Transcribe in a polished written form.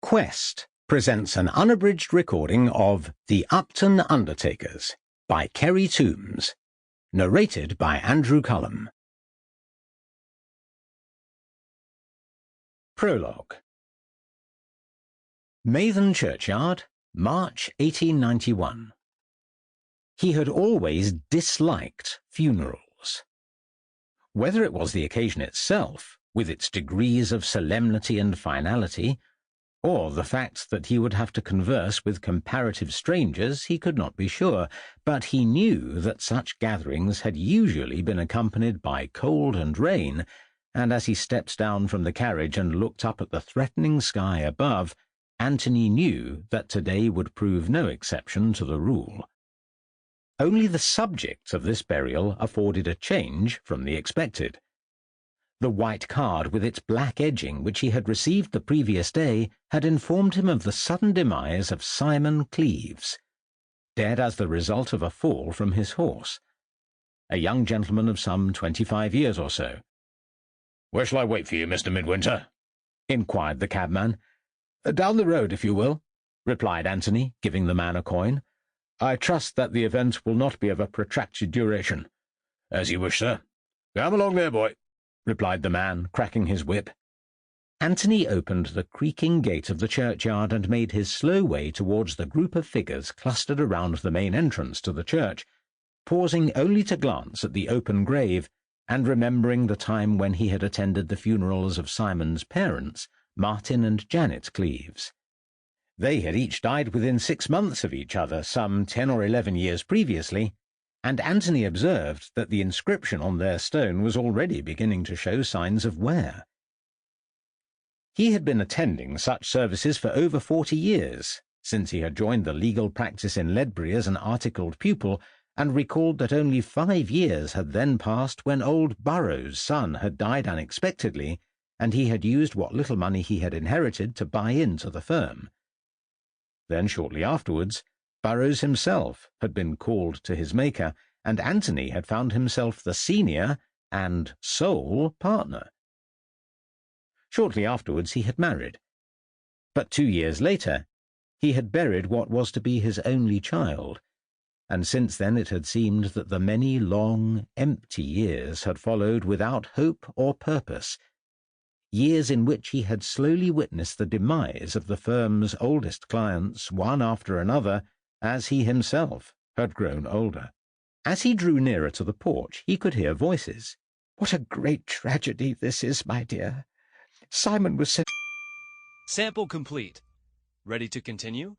Quest presents an unabridged recording of The Upton Undertakers by Kerry Tombs, narrated by Andrew Cullum. Prologue. Mathon Churchyard, March 1891. He had always disliked funerals. Whether it was the occasion itself, with its degrees of solemnity and finality, or the fact that he would have to converse with comparative strangers, he could not be sure, but he knew that such gatherings had usually been accompanied by cold and rain, and as he stepped down from the carriage and looked up at the threatening sky above, Anthony knew that today would prove no exception to the rule. Only the subject of this burial afforded a change from the expected. The white card with its black edging which he had received the previous day had informed him of the sudden demise of Simon Cleaves, dead as the result of a fall from his horse, a young gentleman of some 25 years or so. "Where shall I wait for you, Mr. Midwinter?" inquired the cabman. "Down the road, if you will," replied Anthony, giving the man a coin. "I trust that the event will not be of a protracted duration." "As you wish, sir. Come along there, boy," replied the man, cracking his whip. Anthony opened the creaking gate of the churchyard and made his slow way towards the group of figures clustered around the main entrance to the church, pausing only to glance at the open grave, and remembering the time when he had attended the funerals of Simon's parents, Martin and Janet Cleaves. They had each died within 6 months of each other, some 10 or 11 years previously, and Anthony observed that the inscription on their stone was already beginning to show signs of wear. He had been attending such services for over 40 years, since he had joined the legal practice in Ledbury as an articled pupil, and recalled that only 5 years had then passed when old Burroughs' son had died unexpectedly, and he had used what little money he had inherited to buy into the firm. Then, shortly afterwards, Burroughs himself had been called to his maker, and Anthony had found himself the senior and sole partner. Shortly afterwards he had married, but 2 years later he had buried what was to be his only child, and since then it had seemed that the many long, empty years had followed without hope or purpose, years in which he had slowly witnessed the demise of the firm's oldest clients one after another, as he himself had grown older. As he drew nearer to the porch, he could hear voices. "What a great tragedy this is, my dear. Simon was sent—" Sample complete. Ready to continue?